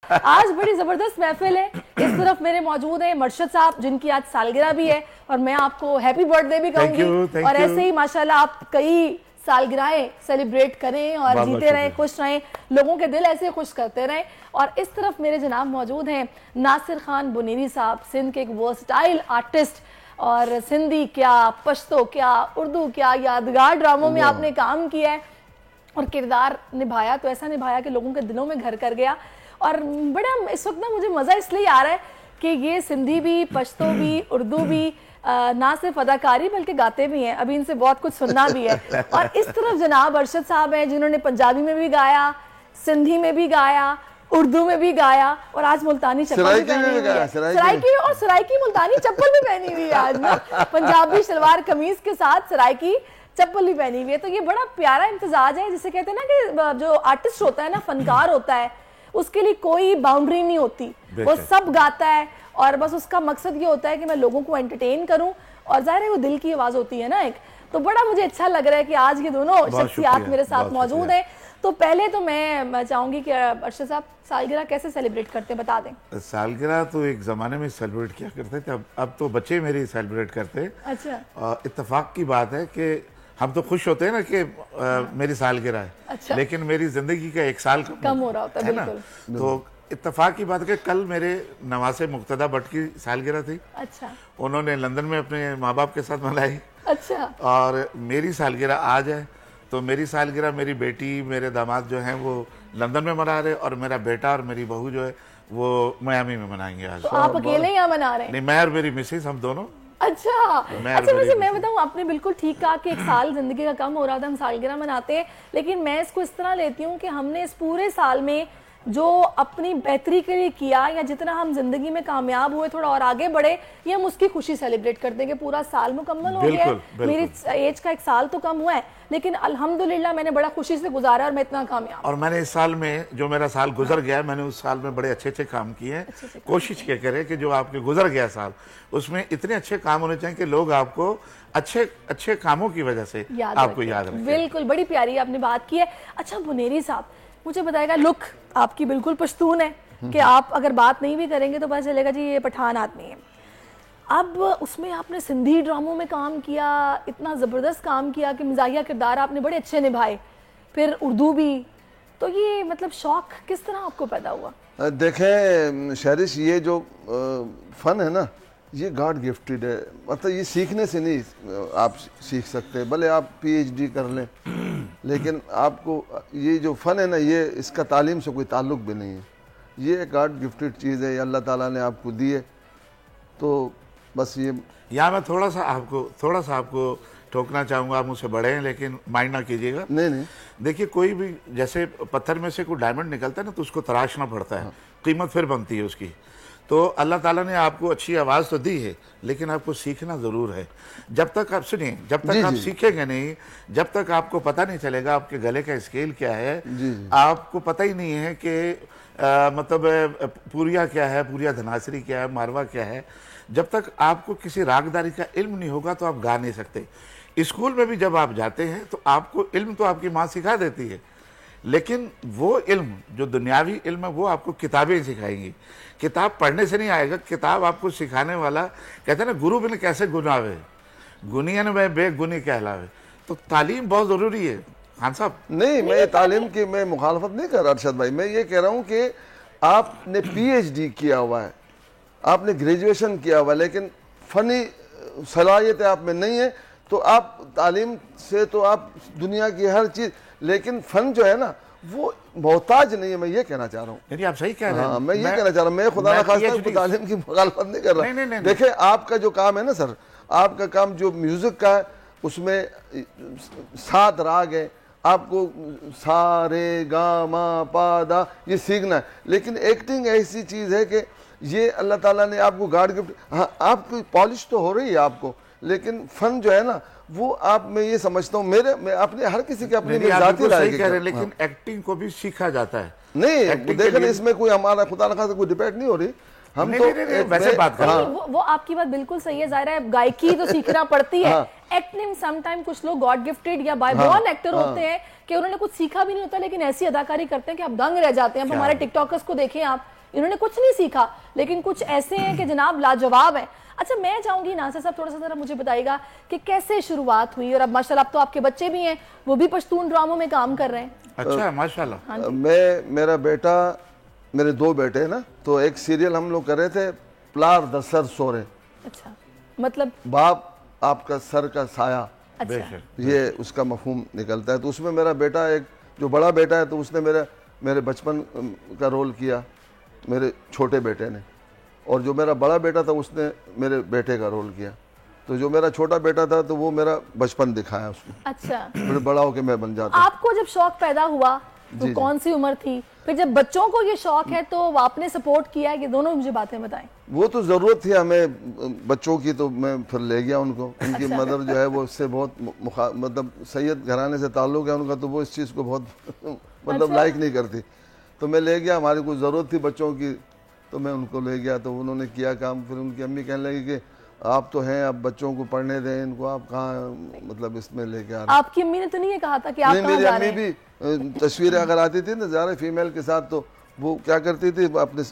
आज बड़ी जबरदस्त महफिल है। इस तरफ मेरे मौजूद है मर्शद साहब जिनकी आज सालगिरह भी है और मैं आपको हैप्पी बर्थडे भी कहूंगी। और ऐसे ही माशाल्लाह आप कई सालगिरहें सेलिब्रेट करें और जीते रहें, खुश रहें, लोगों के दिल ऐसे खुश करते रहें। और इस तरफ मेरे जनाब मौजूद हैं नासिर खान बुनेरी साहब, सिंध के एक वर्सटाइल आर्टिस्ट। और सिंधी क्या, पश्तो क्या, उर्दू क्या, यादगार ड्रामों में आपने काम किया है और किरदार निभाया, तो ऐसा निभाया कि लोगों के दिलों में घर कर गया। और बड़ा इस वक्त ना मुझे मज़ा इसलिए आ रहा है कि ये सिंधी भी, पश्तो भी, उर्दू भी, ना सिर्फ अदाकारी बल्कि गाते भी हैं। अभी इनसे बहुत कुछ सुनना भी है। और इस तरफ जनाब अरशद साहब हैं जिन्होंने पंजाबी में भी गाया, सिंधी में भी गाया, उर्दू में भी गाया और आज मुल्तानी चप्पल भी पहनी हुई है। सराइकी मुल्तानी चप्पल भी पहनी हुई है आज ना, पंजाबी शलवार कमीज के साथ सराइकी चप्पल भी पहनी हुई है। तो ये बड़ा प्यारा इम्तिजाज है, जिसे कहते हैं ना कि जो आर्टिस्ट होता है ना, फनकार होता है, उसके लिए कोई बाउंड्री नहीं होती, वो सब गाता है और बस उसका मकसद ये होता है कि मैं लोगों को एंटरटेन करूं। और जाहिर है वो दिल की आवाज होती है ना एक, तो बड़ा मुझे अच्छा लग रहा है कि आज ये दोनों शख्सियात मेरे साथ मौजूद हैं। तो पहले तो मैं चाहूंगी कि अरशद साहब सालगिरह कैसे सेलिब्रेट करते हैं बता दें। सालगिरह तो एक जमाने में सेलिब्रेट किया करते थे, अब तो बच्चे मेरे सेलिब्रेट करते हैं। अच्छा। इत्तेफाक की बात है कि हम तो खुश होते हैं ना कि मेरी सालगिरह है। अच्छा। लेकिन मेरी जिंदगी का एक साल कम हो रहा होता है ना। तो इत्तेफाक की बात है कि कल मेरे नवासे मुक्तदा भट्ट की सालगिरह थी। अच्छा। उन्होंने लंदन में अपने माँ बाप के साथ मनाई। अच्छा। और मेरी सालगिरह आज है, तो मेरी सालगिरह मेरी बेटी, मेरे दामाद जो हैं वो लंदन में मना रहे और मेरा बेटा और मेरी बहू जो है वो मियामी में मनाएंगे आज। तो आप अकेले यहाँ मना रहे हैं? नहीं, मैं और मेरी मिसेज, हम दोनों। अच्छा। अच्छा, वैसे मैं बताऊं, आपने बिल्कुल ठीक कहा कि एक साल जिंदगी का कम हो रहा था, हम सालगिरह मनाते हैं, लेकिन मैं इसको इस तरह लेती हूँ कि हमने इस पूरे साल में जो अपनी बेहतरी के लिए किया या जितना हम जिंदगी में कामयाब हुए, थोड़ा और आगे बढ़े, ये हम उसकी खुशी सेलिब्रेट करते हैं कि पूरा साल मुकम्मल हो गया है। मेरी एज का एक साल तो कम हुआ है, लेकिन अल्हम्दुलिल्लाह मैंने बड़ा खुशी से गुजारा और मैं इतना कामयाब। और मैंने इस साल में, जो मेरा साल गुजर गया, मैंने उस साल में बड़े अच्छे अच्छे काम किए हैं। कोशिश क्या करें कि जो आपके गुजर गया साल, उसमें इतने अच्छे काम होने चाहिए कि लोग आपको अच्छे अच्छे कामों की वजह से आपको याद रखें। बिल्कुल, बड़ी प्यारी आपने बात की है। अच्छा बुनेरी साहब, मुझे बताएगा, लुक आपकी बिल्कुल पश्तून है कि आप अगर बात नहीं भी करेंगे तो पता चलेगा जी ये पठान आदमी है। अब उसमें आपने सिंधी ड्रामों में काम किया, इतना ज़बरदस्त काम किया कि मिजाहिया किरदार आपने बड़े अच्छे निभाए, फिर उर्दू भी, तो ये मतलब शौक किस तरह आपको पैदा हुआ? देखें शहरिश, ये जो फन है ना, ये गॉड गिफ्टेड है। मतलब ये सीखने से नहीं आप सीख सकते, भले आप पीएचडी कर लें, लेकिन आपको ये जो फन है ना, ये इसका तालीम से कोई ताल्लुक भी नहीं है। ये गॉड गिफ्टेड चीज़ है, अल्लाह ताला ने आपको दी है। तो बस ये यहाँ मैं थोड़ा सा आपको ठोकना चाहूँगा, आप मुझसे बड़े हैं लेकिन माइंड ना कीजिएगा। नहीं, देखिए, कोई भी जैसे पत्थर में से कोई डायमंड निकलता है ना, तो उसको तराशना पड़ता है, कीमत फिर बनती है उसकी। तो अल्लाह ताला ने आपको अच्छी आवाज़ तो दी है, लेकिन आपको सीखना ज़रूर है। जब तक आप सुनिए, जब तक आप सीखेंगे नहीं, जब तक आपको पता नहीं चलेगा आपके गले का स्केल क्या है, आपको पता ही नहीं है कि मतलब पूरिया क्या है, पूरिया धनासरी क्या है, मारवा क्या है, जब तक आपको किसी रागदारी का इल्म नहीं होगा तो आप गा नहीं सकते। स्कूल में भी जब आप जाते हैं तो आपको इल्म तो आपकी माँ सिखा देती है, लेकिन वो इल्म जो दुनियावी इल्म है वो आपको किताबें सिखाएंगी। किताब पढ़ने से नहीं आएगा, किताब आपको सिखाने वाला, कहते हैं ना, गुरु बिन कैसे गुनावे, गुनियन में बेगुनी कहलावे। तो तालीम बहुत ज़रूरी है खान साहब। नहीं, मैं तालीम की मैं मुखालफत नहीं कर रहा अरशद भाई, मैं ये कह रहा हूँ कि आपने पीएचडी किया हुआ है, आपने ग्रेजुएशन किया हुआ है, लेकिन फ़नी सलाहियत आप में नहीं है, तो आप तालीम से तो आप दुनिया की हर चीज़, लेकिन फ़न जो है ना वो मोहताज नहीं है। मैं ये कहना चाह रहा हूँ। नहीं, आप सही कह रहे हैं। हाँ, मैं ये कहना चाह रहा हूँ, मैं खुदा ना खास्ता तालीम की मुखालफत नहीं कर रहा। देखिए, आपका जो काम है ना सर, आपका काम जो म्यूज़िक का है, उसमें 7 राग है, आपको सा रे गा मा पा दा ये सीखना है। लेकिन एक्टिंग ऐसी चीज़ है कि ये अल्लाह ताला ने आपको गॉड गिफ्ट, हाँ आपकी पॉलिश तो हो रही है आपको, लेकिन फन जो है ना वो आप, मैं ये समझता हूँ, मैं अपने हर किसी के अपनी जाती राय कह रहे हैं, लेकिन एक्टिंग को भी सीखा जाता है। नहीं, देखिए इसमें कोई हमारा खुदा ना खास्ता कोई डिबेट नहीं हो रही, हम तो वैसे बात कर रहे वो आपकी बात बिल्कुल सही है। जाहिर है गायकी तो सीखना पड़ती है, एक्टिंग समटाइम कुछ लोग गॉड गिफ्टेड या बाय बॉर्न एक्टर होते हैं कि उन्होंने कुछ सीखा भी नहीं होता, लेकिन ऐसी अदाकारी करते हैं कि आप दंग रह जाते हैं। अब हमारे टिकटॉकर्स को देखें आप, इन्होंने कुछ नहीं सीखा लेकिन कुछ ऐसे हैं कि जनाब लाजवाब है। अच्छा, मैं चाहूंगी नासिर साहब थोड़ा सा जरा मुझे बताइएगा कि कैसे शुरुआत हुई, और अब माशाल्लाह अब तो आपके बच्चे भी हैं, वो भी पश्तून ड्रामों में काम कर रहे हैं। अच्छा, माशाल्लाह। मेरा बेटा, मेरे 2 बेटे हैं ना, तो एक सीरियल हम लोग कर रहे थे, प्लार द सर सोरे। अच्छा, मतलब बाप आपका सर का साया। अच्छा, ये उसका मफहूम निकलता है। तो उसमें मेरा बेटा, एक जो बड़ा बेटा है, तो उसने मेरे बचपन का रोल किया, मेरे छोटे बेटे ने, और जो मेरा बड़ा बेटा था उसने मेरे बेटे का रोल किया। तो जो मेरा छोटा बेटा था तो वो मेरा बचपन दिखाया उसको। अच्छा, फिर बड़ा होके मैं बन जाता। आपको जब शौक पैदा हुआ तो कौन सी उम्र थी? फिर जब बच्चों को ये शौक है तो आपने सपोर्ट किया है? दोनों मुझे बातें बताएं। वो तो जरूरत थी हमें बच्चों की, तो मैं फिर ले गया उनको। उनकी अच्छा। मदर जो है वो इससे बहुत मतलब सैयद घराने से ताल्लुक है उनका, तो वो इस चीज़ को बहुत मतलब अच्छा। लाइक नहीं करती। तो मैं ले गया, हमारी कोई ज़रूरत थी बच्चों की, तो मैं उनको ले गया। तो उन्होंने किया काम। फिर उनकी अम्मी कहने लगी कि आप तो हैं, आप बच्चों को पढ़ने दें, इनको आप कहाँ मतलब इसमें लेके आ रहे हैं। आपकी अम्मी ने तो नहीं कहा था कि आप नहीं, कहाँ मेरी जा रहे अम्मी हैं? भी तस्वीरें अगर आती थी ना ज़्यादा फीमेल के साथ, तो वो क्या करती थी, अपने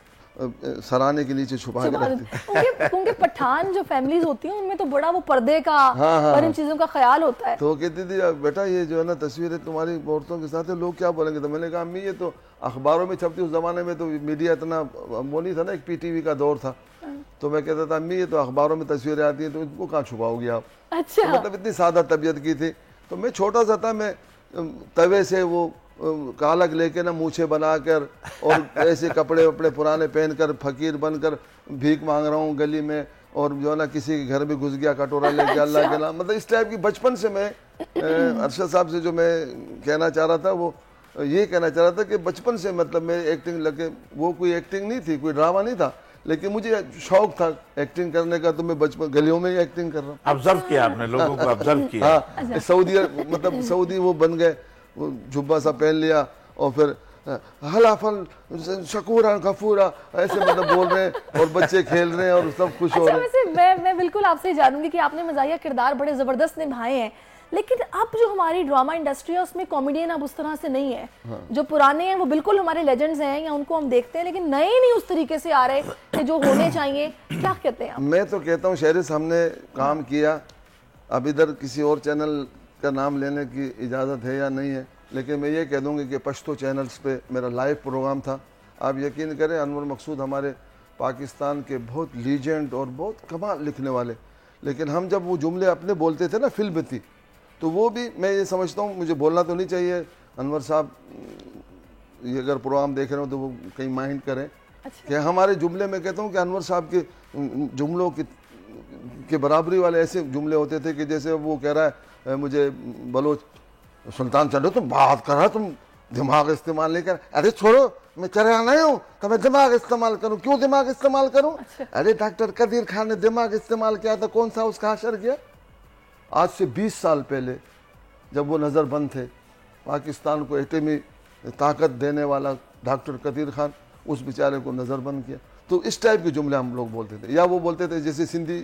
सराहने के नीचे छुपा के रखती। उनके पठान जो फैमिलीज होती हैं उनमें तो बड़ा वो पर्दे का और इन चीजों का ख्याल होता है। तो कहती थी बेटा ये जो है ना तस्वीरें तुम्हारी औरतों के साथ है, लोग क्या बोलेंगे? तो मैंने कहा अम्मी ये तो अखबारों में छपती, उस जमाने में तो मीडिया इतना वो नहीं था ना, एक PTV का दौर था। तो मैं कहता था अम्मी ये तो अखबारों में तस्वीरें आती हैं, तो इनको कहाँ छुपाओगी आप? अच्छा, तो मतलब इतनी सादा तबीयत की थी। तो मैं छोटा सा था, मैं तवे से वो कालक लेके ना मूछे बनाकर और ऐसे कपड़े वपड़े पुराने पहनकर फकीर बनकर भीख मांग रहा हूँ गली में, और जो है ना किसी के घर में घुस गया कटोरा लेके अल्लाह के नाम। मतलब इस टाइप की बचपन से मैं अरशद साहब से जो मैं कहना चाह रहा था, वो ये कहना चाह रहा था कि बचपन से मतलब मैं एक्टिंग लगे, वो कोई एक्टिंग नहीं थी, कोई ड्रामा नहीं था, लेकिन मुझे शौक था एक्टिंग करने का। तो मैं बचपन गलियों में ही एक्टिंग कर रहा हूँ। ऑब्जर्व किया आपने, लोगों को ऑब्जर्व किया। हाँ, सऊदी मतलब सऊदी वो बन गए, वो जुब्बा सा पहन लिया और फिर हलाफल शकूरा गफूरा ऐसे मतलब बोल रहे हैं, और बच्चे खेल रहे हैं और सब खुश हो रहे हैं। वैसे मैं बिल्कुल आपसे जानूंगी कि आपने मज़ाहिया किरदार बड़े जबरदस्त निभाए हैं, लेकिन अब जो हमारी ड्रामा इंडस्ट्री है उसमें कॉमेडियन अब उस तरह से नहीं है। हाँ। जो पुराने हैं वो बिल्कुल हमारे लेजेंड्स हैं या उनको हम देखते हैं, लेकिन नए नहीं उस तरीके से आ रहे कि जो होने चाहिए। क्या कहते हैं आप? मैं तो कहता हूँ शहरिस, हमने काम किया, अब इधर किसी और चैनल का नाम लेने की इजाज़त है या नहीं है, लेकिन मैं ये कह दूँगी कि पश्तो चैनल्स पे मेरा लाइव प्रोग्राम था। आप यकीन करें, अनवर मकसूद हमारे पाकिस्तान के बहुत लीजेंड और बहुत कमाल लिखने वाले, लेकिन हम जब वो जुमले अपने बोलते थे ना फिल्म थी, तो वो भी मैं ये समझता हूँ, मुझे बोलना तो नहीं चाहिए, अनवर साहब ये अगर प्रोग्राम देख रहे हो तो वो कहीं माइंड करें। अच्छा। कि हमारे जुमले में कहता हूँ कि अनवर साहब के जुमलों के बराबरी वाले ऐसे जुमले होते थे कि जैसे वो कह रहा है मुझे बलोच सुल्तान चलो तुम बात कर रहा, तुम दिमाग इस्तेमाल नहीं कर। अरे छोड़ो, मैं चढ़ा नहीं हूँ तो मैं दिमाग इस्तेमाल करूँ। क्यों दिमाग इस्तेमाल करूँ? अच्छा। अरे डॉक्टर कदीर खान ने दिमाग इस्तेमाल किया था, कौन सा उसका असर किया? आज से 20 साल पहले जब वो नज़रबंद थे, पाकिस्तान को एटमी ताकत देने वाला डॉक्टर कदीर खान, उस बेचारे को नज़रबंद किया। तो इस टाइप के जुमले हम लोग बोलते थे। या वो बोलते थे जैसे सिंधी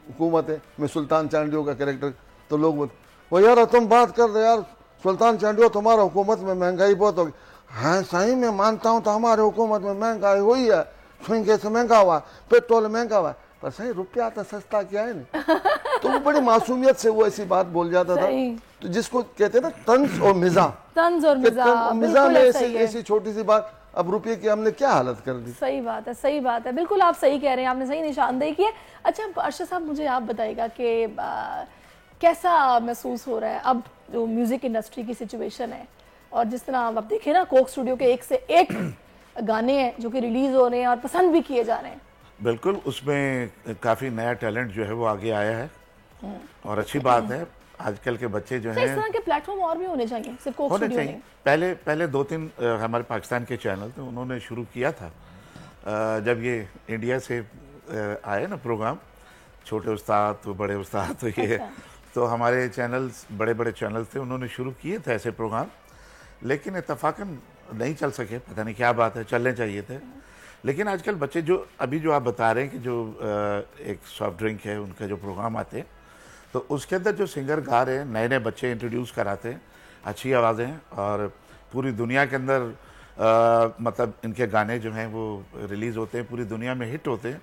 हुकूमत है, मैं सुल्तान चांडियों का कैरेक्टर, तो लोग बोलते वो यार तुम बात कर रहे यार सुल्तान चांडियों, तुम्हारा हुकूमत में महंगाई बहुत होगी। हाँ सही मैं मानता हूँ, तो हमारे हुकूमत में महंगाई हुई है, सुन कैसे महंगा हुआ, पेट्रोल महंगा हुआ, पर सही रुपया तो सस्ता क्या है ना। तो वो बड़ी मासूमियत से वो ऐसी बात बोल जाता था, तो जिसको कहते हैं ना तंज और मिज़ा में ऐसी छोटी सी बात, अब रुपये की हमने क्या हालत कर दी। सही बात है, सही बात है, बिल्कुल आप सही कह रहे हैं, आपने सही निशानदेही की है। अच्छा अरशद साहब, मुझे आप बताइएगा कि कैसा महसूस हो रहा है अब जो म्यूजिक इंडस्ट्री की सिचुएशन है, और जिस तरह आप देखें ना कोक स्टूडियो के एक से एक गाने हैं जो कि रिलीज हो रहे हैं और पसंद भी किए जा रहे हैं। बिल्कुल, उसमें काफी नया टैलेंट जो है वो आगे आया है, और अच्छी बात है। आजकल के बच्चे जो हैं, इस तरह के प्लेटफॉर्म और भी होने चाहिए, सिर्फ कोक स्टूडियो नहीं। पहले 2-3 हमारे पाकिस्तान के चैनल थे, उन्होंने शुरू किया था जब ये इंडिया से आए ना प्रोग्राम, छोटे उस्ताद तो बड़े उस्ताद तो ये। अच्छा। तो हमारे चैनल्स बड़े बड़े चैनल्स थे, उन्होंने शुरू किए थे ऐसे प्रोग्राम, लेकिन इत्तफाकन नहीं चल सके, पता नहीं क्या बात है, चलने चाहिए थे। लेकिन आजकल बच्चे जो अभी जो आप बता रहे हैं कि जो एक सॉफ्ट ड्रिंक है उनका जो प्रोग्राम आते हैं, तो उसके अंदर जो सिंगर गा रहे हैं, नए नए बच्चे इंट्रोड्यूस कराते हैं, अच्छी आवाज़ें हैं और पूरी दुनिया के अंदर मतलब इनके गाने जो हैं वो रिलीज़ होते हैं, पूरी दुनिया में हिट होते हैं।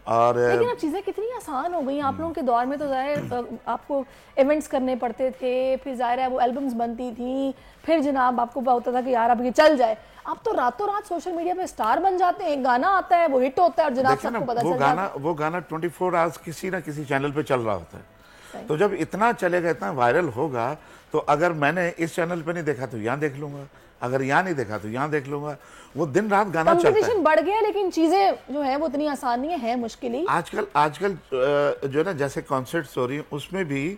और लेकिन अब चीज़ें कितनी आसान हो गई। आप लोगों के दौर में तो ज़ाहिर आपको इवेंट्स करने पड़ते थे, फिर ज़ाहिर है वो एल्बम्स बनती थी, फिर जनाब आपको पता होता था कि यार अब ये चल जाए। अब तो रातों रात सोशल मीडिया पे स्टार बन जाते हैं, गाना आता है वो हिट होता है और जनाब सबको पता चल जाता है। वो गाना 24 आवर्स किसी ना किसी चैनल पे चल रहा होता है। तो जब इतना चलेगा, इतना वायरल होगा, तो अगर मैंने इस चैनल पे नहीं देखा तो यहाँ देख लूंगा, अगर यहाँ नहीं देखा तो यहाँ देख लूंगा। वो दिन रात गाना चलता है। कंपटीशन बढ़ गया, लेकिन चीजें जो है वो इतनी आसान नहीं है, मुश्किल ही। आजकल जो है ना, जैसे कॉन्सर्ट्स हो रही हैं उसमें भी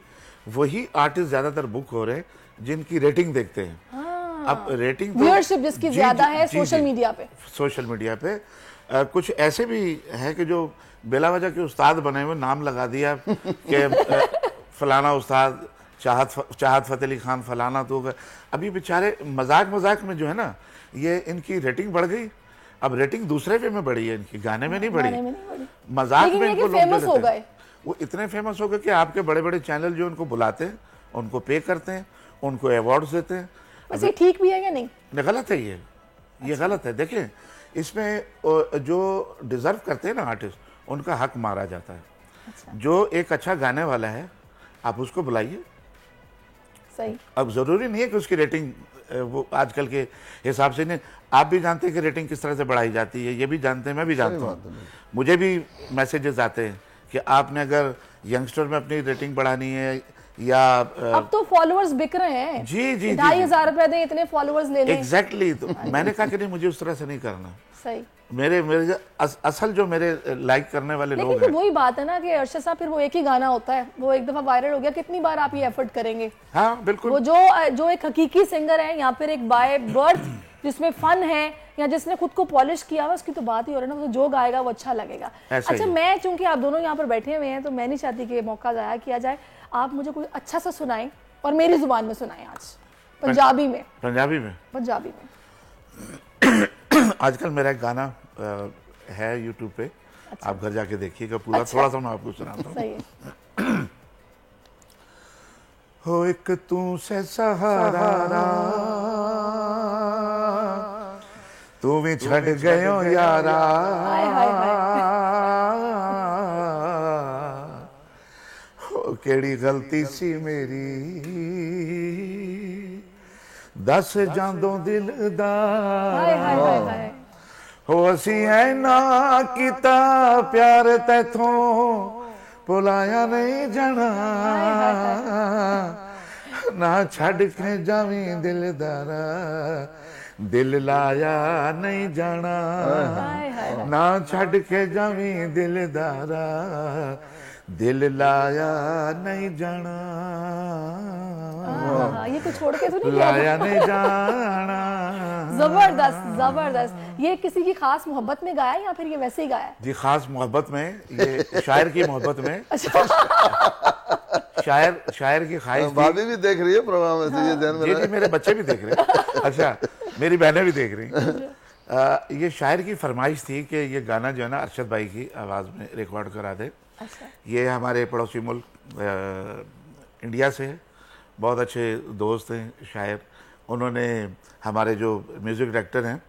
वही आर्टिस्ट ज्यादातर बुक हो रहे हैं जिनकी रेटिंग देखते हैं। अब रेटिंग व्यूअरशिप जिसकी ज्यादा है सोशल मीडिया पे कुछ ऐसे भी है कि जो बेला वजह के उस्ताद बने हुए, नाम लगा दिया कि फलाना उस्ताद चाहत फतेह अली खान फलाना। तो अभी बेचारे मजाक में जो है ना, ये इनकी रेटिंग बढ़ गई। अब रेटिंग दूसरे वे में बढ़ी है, इनकी गाने में नहीं बढ़ी, मजाक में इनको फेमस हो गए। वो इतने फेमस हो गए कि आपके बड़े बड़े चैनल जो उनको बुलाते हैं, उनको पे करते हैं, उनको अवार्ड्स देते हैं। वैसे ठीक भी है या नहीं? गलत है ये गलत है। देखें, इसमें जो डिजर्व करते हैं ना आर्टिस्ट, उनका हक मारा जाता है। जो एक अच्छा गाने वाला है आप उसको बुलाइए। सही। अब जरूरी नहीं है कि उसकी रेटिंग वो आजकल के हिसाब से नहीं। आप भी जानते हैं कि रेटिंग किस तरह से बढ़ाई जाती है, ये भी जानते हैं, मैं भी जानता हूँ। मुझे भी मैसेजेस आते हैं कि आपने अगर यंगस्टर में अपनी रेटिंग बढ़ानी है या अब तो फॉलोअर्स बिक रहे हैं। जी 2,500 रुपए दे, इतने फॉलोअर्स ले लें। एग्जैक्टली। तो मैंने कहा कि नहीं, मुझे उस तरह से नहीं करना। सही। मेरे असल जो मेरे लाइक करने वाले लोग हैं। लेकिन वही बात है ना कि अर्शद साहब, फिर वो एक ही गाना होता है, वो एक दफा वायरल हो गया, कितनी बार आप ये एफर्ट करेंगे? हाँ बिल्कुल। वो जो एक हकीकी सिंगर है, यहाँ पर एक बाय बर्थ जिसमें फन है या जिसने खुद को पॉलिश किया हुआ, उसकी तो बात ही हो रही है ना। जो गाएगा वो अच्छा लगेगा। अच्छा, मैं चूंकि आप दोनों यहाँ पर बैठे हुए हैं तो मैं नहीं चाहती कि मौका जाया किया जाए। आप मुझे कोई अच्छा सा सुनाएं और मेरी जुबान में सुनाएं आज, पंजाबी में। आजकल मेरा एक गाना है यूट्यूब पे। अच्छा। आप घर जाके देखिएगा पूरा। अच्छा। थोड़ा सा मैं आपको सुनाता हूँ। सही है। हो एक तू से सहारा, तू भी छड़ गयो यारा, हो केड़ी गलती सी मेरी, दस जांदो दिल दा, हो असी है ना किता प्यार तैथों भुलाया नहीं जाना, ना छड़ के जावी दिलदारा, दिल लाया नहीं जाना, ना छड़ के जावी दिलदारा, दिल लाया नहीं जाना, ये कुछ छोड़ के तो नहीं लाया नहीं जाना। जबरदस्त। ये किसी की खास मोहब्बत में गाया या फिर ये वैसे ही गाया? जी खास मोहब्बत में, ये शायर की मोहब्बत में। शायर की ख्वाहिश। भाभी भी देख रही है प्रोग्राम में। हाँ। जी मेरे बच्चे भी देख रहे हैं। अच्छा, मेरी बहनें भी देख रही। ये शायर की फरमाइश थी कि ये गाना जो है ना अरशद भाई की आवाज़ में रिकॉर्ड करा दे। अच्छा। ये हमारे पड़ोसी मुल्क इंडिया से है, बहुत अच्छे दोस्त हैं शायर। उन्होंने हमारे जो म्यूज़िक डायरेक्टर हैं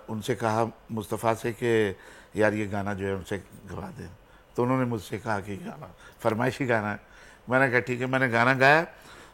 उनसे कहा मुस्तफ़ा से कि यार ये गाना जो है उनसे गवा दें। तो उन्होंने मुझसे कहा कि गाना फरमाइशी गाना है। मैंने कहा ठीक है। मैंने गाना गाया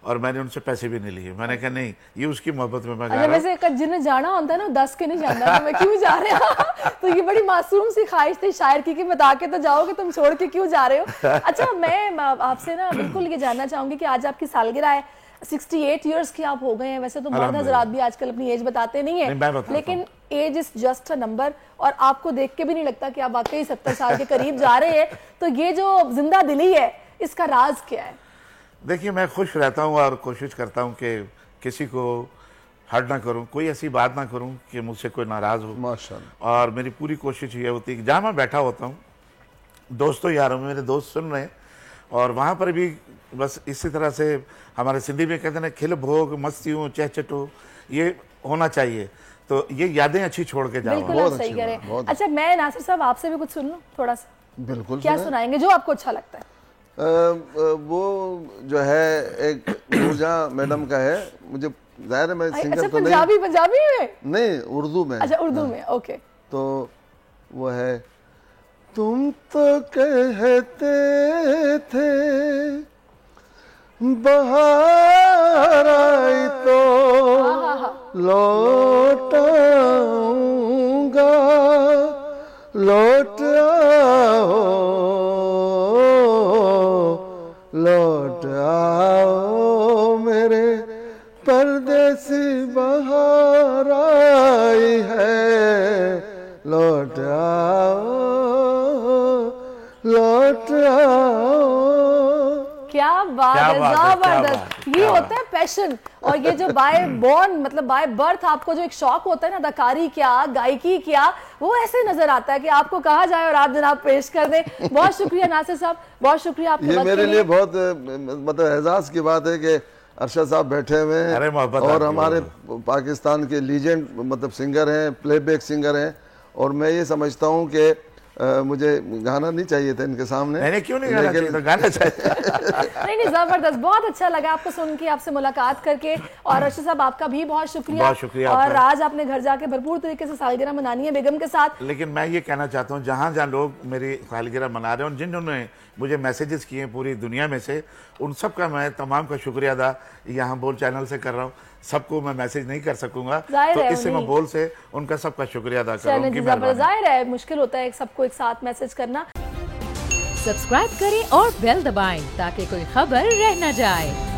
और मैंने उनसे पैसे भी नहीं लिए। मैंने कहा नहीं, ये उसकी मोहब्बत में मैं गा रहा हूं। वैसे जिन्हें जाना होता है ना 10 के नहीं जाना, तो मैं क्यों जा रहा। तो ये बड़ी मासूम सी ख्वाहिश थी शायर की कि बता के तो जाओ कि तुम छोड़ के क्यों जा रहे हो। अच्छा, मैं आपसे ना बिल्कुल ये जानना चाहूंगी कि आज आपकी सालगिरह है, 68 ईयर्स की आप हो गए हैं। वैसे तो मर्द हजरात भी आजकल अपनी एज बताते नहीं है, लेकिन age is just a number. और आपको देख के भी नहीं लगता कि आप वाकई 70 साल के करीब जा रहे हैं। तो ये जो जिंदा दिली है, इसका राज क्या है? देखिए, मैं खुश रहता हूँ और कोशिश करता हूँ कि किसी को हर्ट ना करूँ, कोई ऐसी बात ना करूँ कि मुझसे कोई नाराज़ हो। माशाअल्लाह। और मेरी पूरी कोशिश ये होती है कि जहाँ मैं बैठा होता हूँ, दोस्तों यारों में, मेरे दोस्त सुन रहे हैं, और वहाँ पर भी बस इसी तरह से हमारे सिंधी में कहते हैं खिल भोग मस्तियों चहचटो, ये होना चाहिए। तो ये यादें अच्छी छोड़ के जाओ। बिल्कुल आप सही कह रहे हैं। अच्छा मैं नासिर साहब आपसे भी कुछ सुन लूं थोड़ा सा? बिल्कुल। क्या सुनाएंगे जो आपको अच्छा लगता है? वो जो है एक पूजा मैडम का है, मुझे जाहिर है मैं सिंगर तो पंजाबी में नहीं, उर्दू में। अच्छा उर्दू में, ओके। तो वो है, तुम तो कहते थे बाहर आई तो लौट आऊंगा, लौट आओ, लौट आओ मेरे परदेसी, बाहर आई है, लौट आओ, लौट आओ। क्या बात है, जबरदस्त। ये होता है पैशन। और ये जो बाय बॉर्न मतलब बाय बर्थ आपको जो एक शौक होता है ना, अदाकारी क्या, गायकी क्या, वो ऐसे नजर आता है कि आपको कहा जाए और आप जनाब पेश कर दें। बहुत शुक्रिया नासिर साहब, बहुत शुक्रिया आपके ये मेरे लिए बहुत मतलब एहसास की बात है कि अरशद साहब बैठे हुए हैं और हमारे पाकिस्तान के लीजेंड मतलब सिंगर हैं, प्लेबैक सिंगर हैं, और मैं ये समझता हूँ कि मुझे गाना नहीं चाहिए था इनके सामने। नहीं, क्यों नहीं गाना चाहिए? तो गाना चाहिए। नहीं जबरदस्त, बहुत अच्छा लगा आपको सुन के, आपसे मुलाकात करके। और अर्शद साहब आपका भी बहुत शुक्रिया। बहुत शुक्रिया। और आज आपने घर जाके भरपूर तरीके से सालगिरह मनानी है बेगम के साथ। लेकिन मैं ये कहना चाहता हूँ, जहाँ जहाँ लोग मेरी सालगिरह मना रहे हैं और जिन्होंने मुझे मैसेजेस किए पूरी दुनिया में से, उन सब का मैं तमाम का शुक्रिया अदा यहाँ बोल चैनल से कर रहा हूँ। सबको मैं मैसेज नहीं कर सकूंगा, तो इससे मैं बोल से उनका सबका शुक्रिया अदा कर रहा हूँ। जाहिर है मुश्किल होता है सबको एक साथ मैसेज करना। सब्सक्राइब करें और बेल दबाएं ताकि कोई खबर रह न जाए।